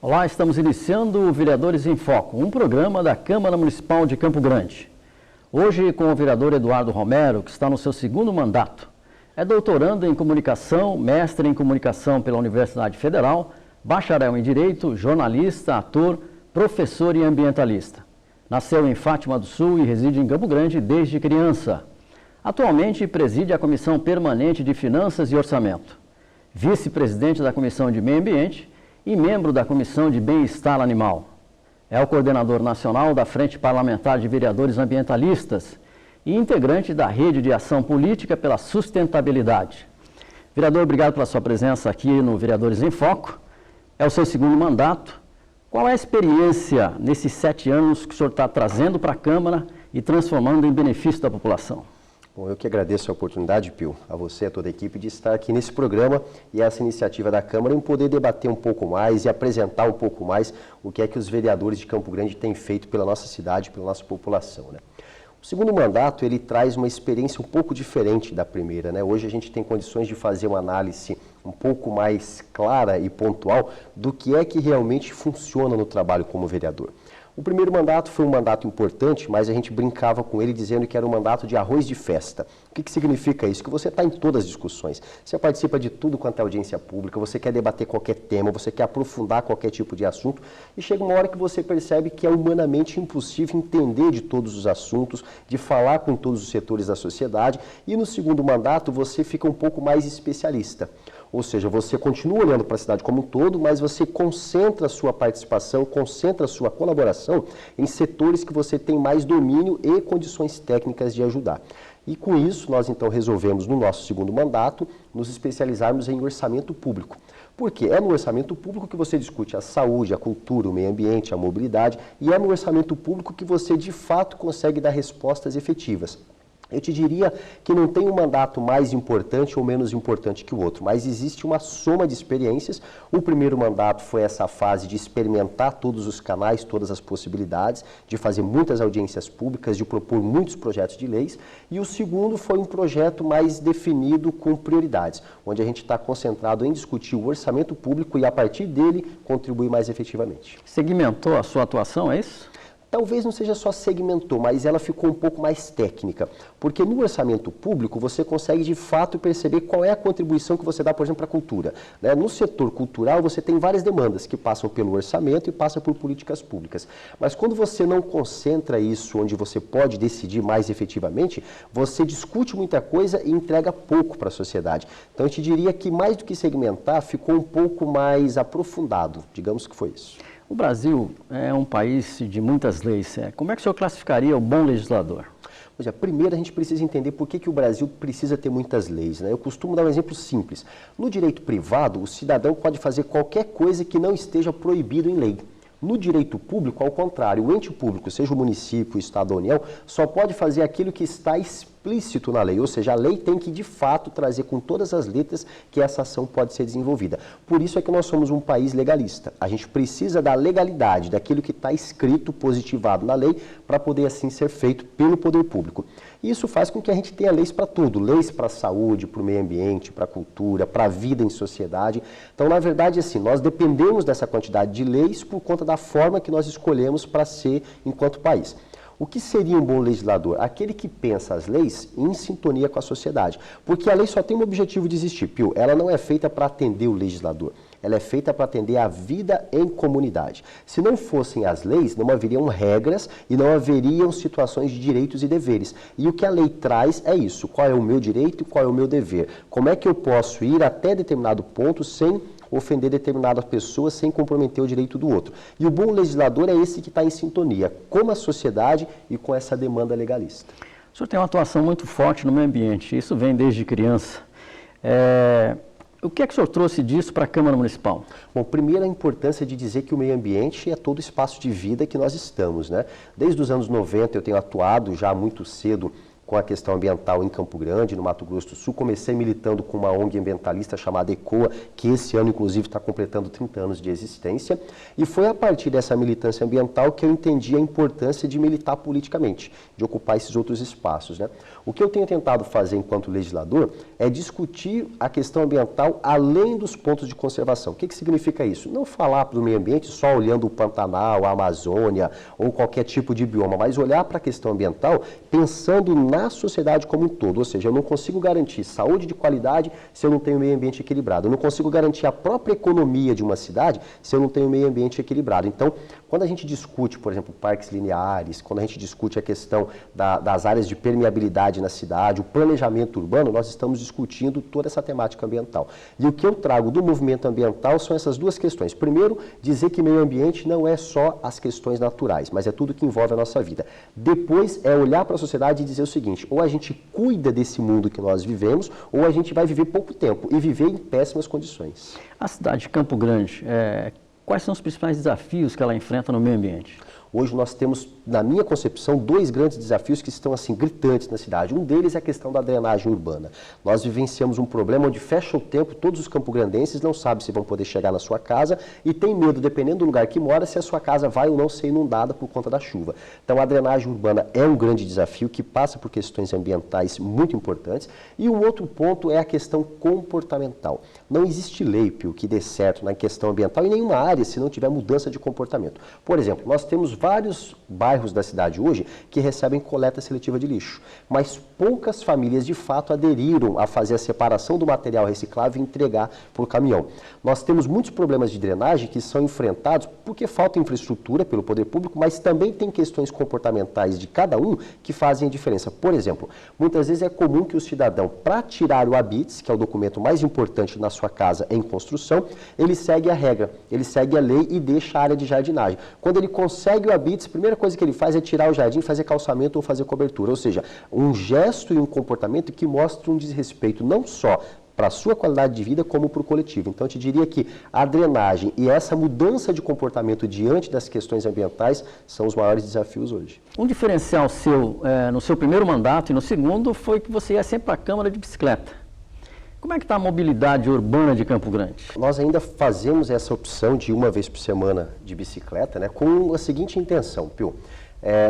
Olá, estamos iniciando o Vereadores em Foco, um programa da Câmara Municipal de Campo Grande. Hoje com o vereador Eduardo Romero, que está no seu segundo mandato. É doutorando em comunicação, mestre em comunicação pela Universidade Federal, bacharel em direito, jornalista, ator, professor e ambientalista. Nasceu em Fátima do Sul e reside em Campo Grande desde criança. Atualmente preside a Comissão Permanente de Finanças e Orçamento. Vice-presidente da Comissão de Meio Ambiente e membro da Comissão de Bem-Estar Animal. É o coordenador nacional da Frente Parlamentar de Vereadores Ambientalistas e integrante da Rede de Ação Política pela Sustentabilidade. Vereador, obrigado pela sua presença aqui no Vereadores em Foco. É o seu segundo mandato. Qual é a experiência nesses 7 anos que o senhor está trazendo para a Câmara e transformando em benefício da população? Bom, eu que agradeço a oportunidade, Pio, a você e a toda a equipe, de estar aqui nesse programa e essa iniciativa da Câmara em poder debater um pouco mais e apresentar um pouco mais o que é que os vereadores de Campo Grande têm feito pela nossa cidade, pela nossa população, né? O segundo mandato, ele traz uma experiência um pouco diferente da primeira, né? Hoje a gente tem condições de fazer uma análise um pouco mais clara e pontual do que é que realmente funciona no trabalho como vereador. O primeiro mandato foi um mandato importante, mas a gente brincava com ele dizendo que era um mandato de arroz de festa. O que significa isso? Que você está em todas as discussões, você participa de tudo quanto é audiência pública, você quer debater qualquer tema, você quer aprofundar qualquer tipo de assunto e chega uma hora que você percebe que é humanamente impossível entender de todos os assuntos, de falar com todos os setores da sociedade e no segundo mandato você fica um pouco mais especialista. Ou seja, você continua olhando para a cidade como um todo, mas você concentra a sua participação, concentra a sua colaboração em setores que você tem mais domínio e condições técnicas de ajudar. E com isso, nós então resolvemos, no nosso segundo mandato, nos especializarmos em orçamento público. Porque é no orçamento público que você discute a saúde, a cultura, o meio ambiente, a mobilidade, e é no orçamento público que você, de fato, consegue dar respostas efetivas. Eu te diria que não tem um mandato mais importante ou menos importante que o outro, mas existe uma soma de experiências. O primeiro mandato foi essa fase de experimentar todos os canais, todas as possibilidades, de fazer muitas audiências públicas, de propor muitos projetos de leis. E o segundo foi um projeto mais definido com prioridades, onde a gente está concentrado em discutir o orçamento público e, a partir dele, contribuir mais efetivamente. Segmentou a sua atuação, é isso? Talvez não seja só segmentou, mas ela ficou um pouco mais técnica, porque no orçamento público você consegue de fato perceber qual é a contribuição que você dá, por exemplo, para a cultura, né? No setor cultural você tem várias demandas que passam pelo orçamento e passam por políticas públicas, mas quando você não concentra isso onde você pode decidir mais efetivamente, você discute muita coisa e entrega pouco para a sociedade. Então eu te diria que mais do que segmentar, ficou um pouco mais aprofundado, digamos que foi isso. O Brasil é um país de muitas leis. Como é que o senhor classificaria o bom legislador? Pois é, primeiro a gente precisa entender por que o Brasil precisa ter muitas leis, né? Eu costumo dar um exemplo simples. No direito privado, o cidadão pode fazer qualquer coisa que não esteja proibido em lei. No direito público, ao contrário, o ente público, seja o município, o Estado ou a União, só pode fazer aquilo que está explícito na lei, ou seja, a lei tem que de fato trazer com todas as letras que essa ação pode ser desenvolvida. Por isso é que nós somos um país legalista. A gente precisa da legalidade, daquilo que está escrito, positivado na lei, para poder assim ser feito pelo poder público. Isso faz com que a gente tenha leis para tudo, leis para a saúde, para o meio ambiente, para a cultura, para a vida em sociedade. Então, na verdade, assim, nós dependemos dessa quantidade de leis por conta da forma que nós escolhemos para ser enquanto país. O que seria um bom legislador? Aquele que pensa as leis em sintonia com a sociedade. Porque a lei só tem um objetivo de existir, Pio. Ela não é feita para atender o legislador. Ela é feita para atender a vida em comunidade. Se não fossem as leis, não haveriam regras e não haveriam situações de direitos e deveres. E o que a lei traz é isso. Qual é o meu direito e qual é o meu dever? Como é que eu posso ir até determinado ponto sem ofender determinadas pessoas, sem comprometer o direito do outro? E o bom legislador é esse que está em sintonia com a sociedade e com essa demanda legalista. O senhor tem uma atuação muito forte no meio ambiente, isso vem desde criança. O que é que o senhor trouxe disso para a Câmara Municipal? Bom, primeiro a importância de dizer que o meio ambiente é todo o espaço de vida que nós estamos, né? Desde os anos 90 eu tenho atuado já muito cedo com a questão ambiental em Campo Grande, no Mato Grosso do Sul. Comecei militando com uma ONG ambientalista chamada ECOA, que esse ano, inclusive, está completando 30 anos de existência. E foi a partir dessa militância ambiental que eu entendi a importância de militar politicamente, de ocupar esses outros espaços, né? O que eu tenho tentado fazer enquanto legislador é discutir a questão ambiental além dos pontos de conservação. O que significa isso? Não falar para o meio ambiente só olhando o Pantanal, a Amazônia ou qualquer tipo de bioma, mas olhar para a questão ambiental pensando na sociedade como um todo. Ou seja, eu não consigo garantir saúde de qualidade se eu não tenho meio ambiente equilibrado. Eu não consigo garantir a própria economia de uma cidade se eu não tenho meio ambiente equilibrado. Então, quando a gente discute, por exemplo, parques lineares, quando a gente discute a questão das áreas de permeabilidade na cidade, o planejamento urbano, nós estamos discutindo toda essa temática ambiental. E o que eu trago do movimento ambiental são essas duas questões. Primeiro, dizer que meio ambiente não é só as questões naturais, mas é tudo que envolve a nossa vida. Depois, é olhar para a sociedade e dizer o seguinte: ou a gente cuida desse mundo que nós vivemos, ou a gente vai viver pouco tempo e viver em péssimas condições. A cidade de Campo Grande, quais são os principais desafios que ela enfrenta no meio ambiente? Hoje nós temos, na minha concepção, dois grandes desafios que estão assim gritantes na cidade. Um deles é a questão da drenagem urbana. Nós vivenciamos um problema onde fecha o tempo, todos os campograndenses não sabem se vão poder chegar na sua casa e tem medo, dependendo do lugar que mora, se a sua casa vai ou não ser inundada por conta da chuva. Então a drenagem urbana é um grande desafio que passa por questões ambientais muito importantes. E um outro ponto é a questão comportamental. Não existe lei, Pio, que dê certo na questão ambiental em nenhuma área se não tiver mudança de comportamento. Por exemplo, nós temos vários bairros da cidade hoje que recebem coleta seletiva de lixo, mas poucas famílias de fato aderiram a fazer a separação do material reciclável e entregar por caminhão. Nós temos muitos problemas de drenagem que são enfrentados porque falta infraestrutura pelo poder público, mas também tem questões comportamentais de cada um que fazem a diferença. Por exemplo, muitas vezes é comum que o cidadão, para tirar o habites, que é o documento mais importante na sua casa em construção, ele segue a regra, ele segue a lei e deixa a área de jardinagem. Quando ele consegue o habites, a primeira coisa que ele faz é tirar o jardim, fazer calçamento ou fazer cobertura. Ou seja, um gesto e um comportamento que mostra um desrespeito não só para a sua qualidade de vida, como para o coletivo. Então, eu te diria que a drenagem e essa mudança de comportamento diante das questões ambientais são os maiores desafios hoje. Um diferencial seu no seu primeiro mandato e no segundo foi que você ia sempre para a Câmara de bicicleta. Como é que está a mobilidade urbana de Campo Grande? Nós ainda fazemos essa opção de uma vez por semana de bicicleta, né, com a seguinte intenção, Pio.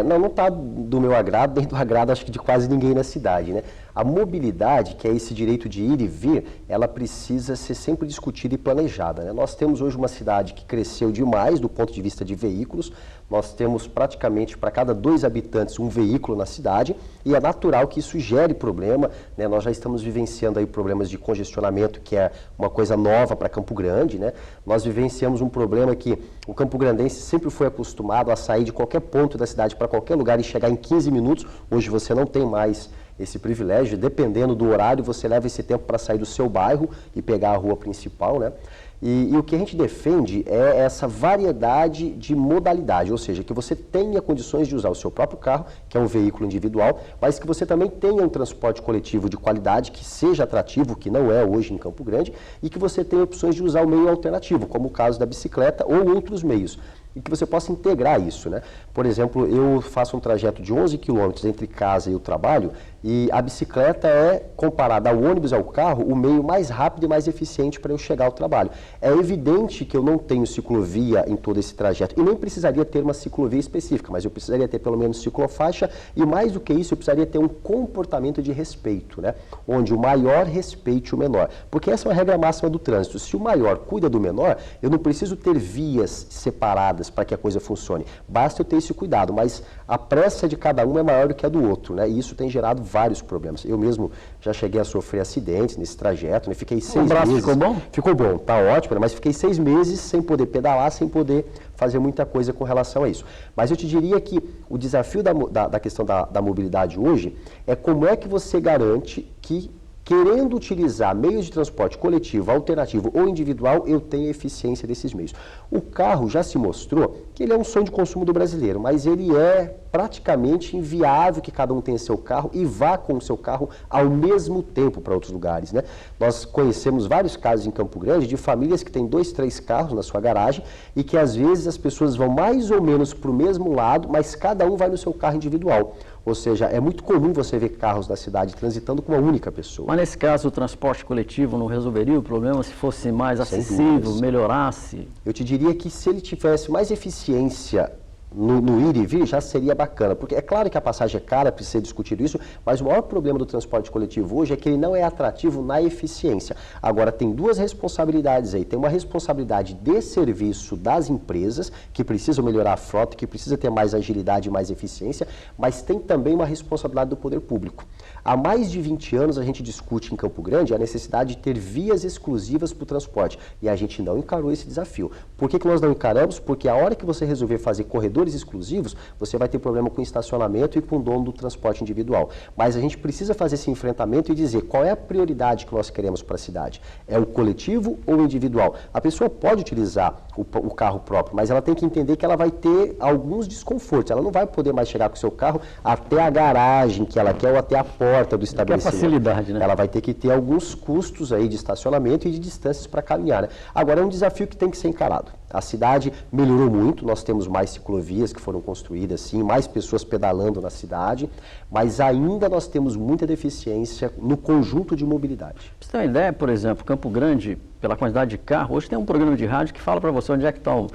Não está do meu agrado, nem do agrado, acho que de quase ninguém na cidade, né? A mobilidade, que é esse direito de ir e vir, ela precisa ser sempre discutida e planejada, né? Nós temos hoje uma cidade que cresceu demais do ponto de vista de veículos. Nós temos praticamente para cada 2 habitantes um veículo na cidade e é natural que isso gere problema, né? Nós já estamos vivenciando aí problemas de congestionamento, que é uma coisa nova para Campo Grande, né? Nós vivenciamos um problema que o campograndense sempre foi acostumado a sair de qualquer ponto da cidade para qualquer lugar e chegar em 15 minutos. Hoje você não tem mais esse privilégio, dependendo do horário, você leva esse tempo para sair do seu bairro e pegar a rua principal, né? E o que a gente defende é essa variedade de modalidade, ou seja, que você tenha condições de usar o seu próprio carro, que é um veículo individual, mas que você também tenha um transporte coletivo de qualidade, que seja atrativo, que não é hoje em Campo Grande, e que você tenha opções de usar o meio alternativo, como o caso da bicicleta ou outros meios. E que você possa integrar isso, né? Por exemplo, eu faço um trajeto de 11 quilômetros entre casa e o trabalho e a bicicleta é, comparada ao ônibus e ao carro, o meio mais rápido e mais eficiente para eu chegar ao trabalho. É evidente que eu não tenho ciclovia em todo esse trajeto e nem precisaria ter uma ciclovia específica, mas eu precisaria ter pelo menos ciclofaixa e mais do que isso, eu precisaria ter um comportamento de respeito, né? Onde o maior respeite o menor. Porque essa é uma regra máxima do trânsito. Se o maior cuida do menor, eu não preciso ter vias separadas para que a coisa funcione. Basta eu ter esse cuidado, mas a pressa de cada um é maior do que a do outro, né? E isso tem gerado vários problemas. Eu mesmo já cheguei a sofrer acidentes nesse trajeto, né? Fiquei 6 meses... ficou bom? Ficou bom, tá ótimo, né? Mas fiquei 6 meses sem poder pedalar, sem poder fazer muita coisa com relação a isso. Mas eu te diria que o desafio da questão da mobilidade hoje é como é que você garante que, querendo utilizar meios de transporte coletivo, alternativo ou individual, eu tenho eficiência desses meios. O carro já se mostrou que ele é um sonho de consumo do brasileiro, mas ele é praticamente inviável que cada um tenha seu carro e vá com o seu carro ao mesmo tempo para outros lugares, né? Nós conhecemos vários casos em Campo Grande de famílias que têm 2, 3 carros na sua garagem e que às vezes as pessoas vão mais ou menos para o mesmo lado, mas cada um vai no seu carro individual. Ou seja, é muito comum você ver carros na cidade transitando com uma única pessoa. Mas nesse caso o transporte coletivo não resolveria o problema se fosse mais acessível, melhorasse? Eu te diria que se ele tivesse mais eficiência no ir e vir, já seria bacana, porque é claro que a passagem é cara, precisa ser discutido isso, mas o maior problema do transporte coletivo hoje é que ele não é atrativo na eficiência. Agora, tem duas responsabilidades aí, tem uma responsabilidade de serviço das empresas, que precisam melhorar a frota, que precisa ter mais agilidade e mais eficiência, mas tem também uma responsabilidade do poder público. Há mais de 20 anos a gente discute em Campo Grande a necessidade de ter vias exclusivas para o transporte, e a gente não encarou esse desafio. Por que nós não encaramos? Porque a hora que você resolver fazer corredores exclusivos, você vai ter problema com estacionamento e com o dono do transporte individual. Mas a gente precisa fazer esse enfrentamento e dizer qual é a prioridade que nós queremos para a cidade. É o coletivo ou o individual? A pessoa pode utilizar o carro próprio, mas ela tem que entender que ela vai ter alguns desconfortos. Ela não vai poder mais chegar com o seu carro até a garagem que ela quer ou até a porta do estabelecimento. Que é facilidade, né? Ela vai ter que ter alguns custos aí de estacionamento e de distâncias para caminhar, né? Agora, é um desafio que tem que ser encarado. A cidade melhorou muito, nós temos mais ciclovias que foram construídas, sim, mais pessoas pedalando na cidade, mas ainda nós temos muita deficiência no conjunto de mobilidade. Pra você ter uma ideia, por exemplo, Campo Grande, pela quantidade de carro, hoje tem um programa de rádio que fala para você onde é que está o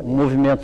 movimento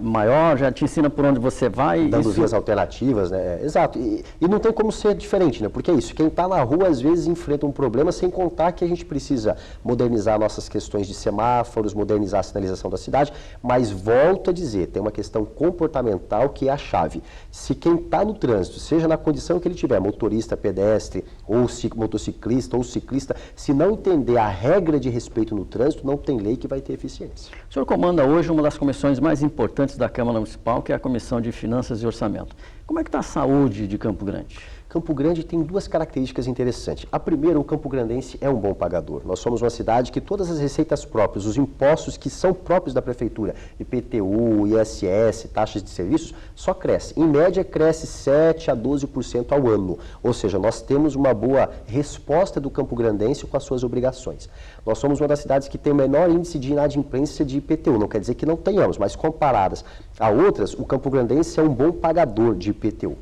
maior, já te ensina por onde você vai. Dando vias alternativas, né? Exato. E não tem como ser diferente, né? Porque é isso, quem está na rua às vezes enfrenta um problema, sem contar que a gente precisa modernizar nossas questões de semáforos, modernizar a sinalização da cidade, mas volto a dizer, tem uma questão comportamental que é a chave. Se quem está no trânsito, seja na condição que ele tiver, motorista, pedestre, ou motociclista, ou ciclista, se não entender a regra de respeito no trânsito, não tem lei que vai ter eficiência. O senhor comanda hoje uma das comissões mais importantes da Câmara Municipal, que é a Comissão de Finanças e Orçamento. Como é que está a saúde de Campo Grande? Campo Grande tem duas características interessantes. A primeira, o campograndense é um bom pagador. Nós somos uma cidade que todas as receitas próprias, os impostos que são próprios da prefeitura, IPTU, ISS, taxas de serviços, só cresce. Em média, cresce 7 a 12% ao ano. Ou seja, nós temos uma boa resposta do campograndense com as suas obrigações. Nós somos uma das cidades que tem o menor índice de inadimplência de IPTU. Não quer dizer que não tenhamos, mas comparadas a outras, o campograndense é um bom pagador de IPTU.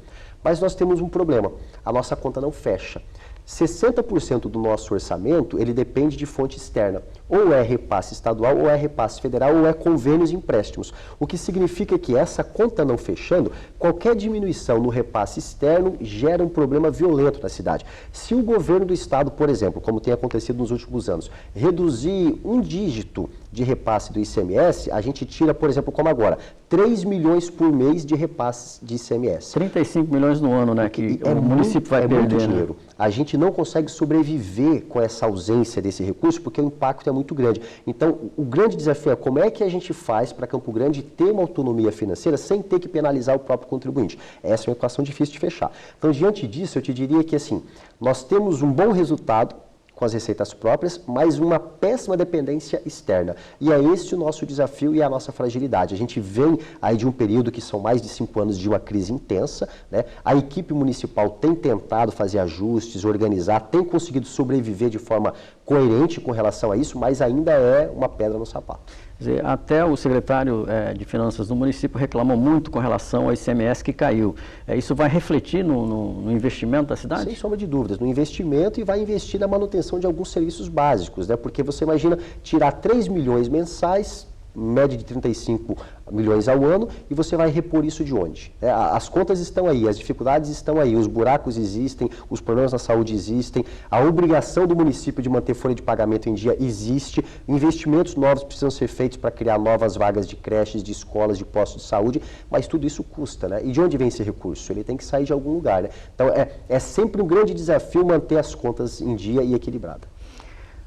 Mas nós temos um problema, a nossa conta não fecha. 60% do nosso orçamento, ele depende de fonte externa. Ou é repasse estadual, ou é repasse federal, ou é convênios e empréstimos. O que significa que essa conta não fechando, qualquer diminuição no repasse externo gera um problema violento na cidade. Se o governo do estado, por exemplo, como tem acontecido nos últimos anos, reduzir um dígito de repasse do ICMS, a gente tira, por exemplo, como agora, 3 milhões por mês de repasses de ICMS. 35 milhões no ano, né, que o município vai perder. Muito dinheiro. A gente não consegue sobreviver com essa ausência desse recurso, porque o impacto é muito grande. Então, o grande desafio é como é que a gente faz para Campo Grande ter uma autonomia financeira sem ter que penalizar o próprio contribuinte. Essa é uma equação difícil de fechar. Então, diante disso, eu te diria que, assim, nós temos um bom resultado com as receitas próprias, mas uma péssima dependência externa. E é esse o nosso desafio e a nossa fragilidade. A gente vem aí de um período que são mais de 5 anos de uma crise intensa, né? A equipe municipal tem tentado fazer ajustes, organizar, tem conseguido sobreviver de forma coerente com relação a isso, mas ainda é uma pedra no sapato. Quer dizer, até o secretário de Finanças do município reclamou muito com relação ao ICMS que caiu. Isso vai refletir no investimento da cidade? Sem sombra de dúvidas, no investimento, e vai investir na manutenção de alguns serviços básicos, né? Porque você imagina tirar 3 milhões mensais, média de 35 milhões ao ano, e você vai repor isso de onde? As contas estão aí, as dificuldades estão aí, os buracos existem, os problemas na saúde existem, a obrigação do município de manter folha de pagamento em dia existe, investimentos novos precisam ser feitos para criar novas vagas de creches, de escolas, de postos de saúde, mas tudo isso custa, né? E de onde vem esse recurso? Ele tem que sair de algum lugar, né? Então é sempre um grande desafio manter as contas em dia e equilibrada.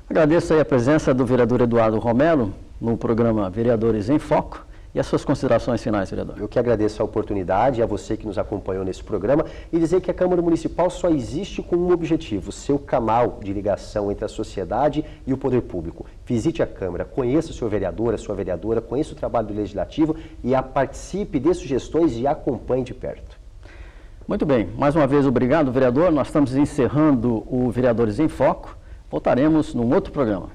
Agradeço aí a presença do vereador Eduardo Romero no programa Vereadores em Foco. E as suas considerações finais, vereador? Eu que agradeço a oportunidade, a você que nos acompanhou nesse programa, e dizer que a Câmara Municipal só existe com um objetivo, ser o canal de ligação entre a sociedade e o poder público. Visite a Câmara, conheça o seu vereador, a sua vereadora, conheça o trabalho do Legislativo e participe de sugestões e acompanhe de perto. Muito bem, mais uma vez obrigado, vereador. Nós estamos encerrando o Vereadores em Foco. Voltaremos num outro programa.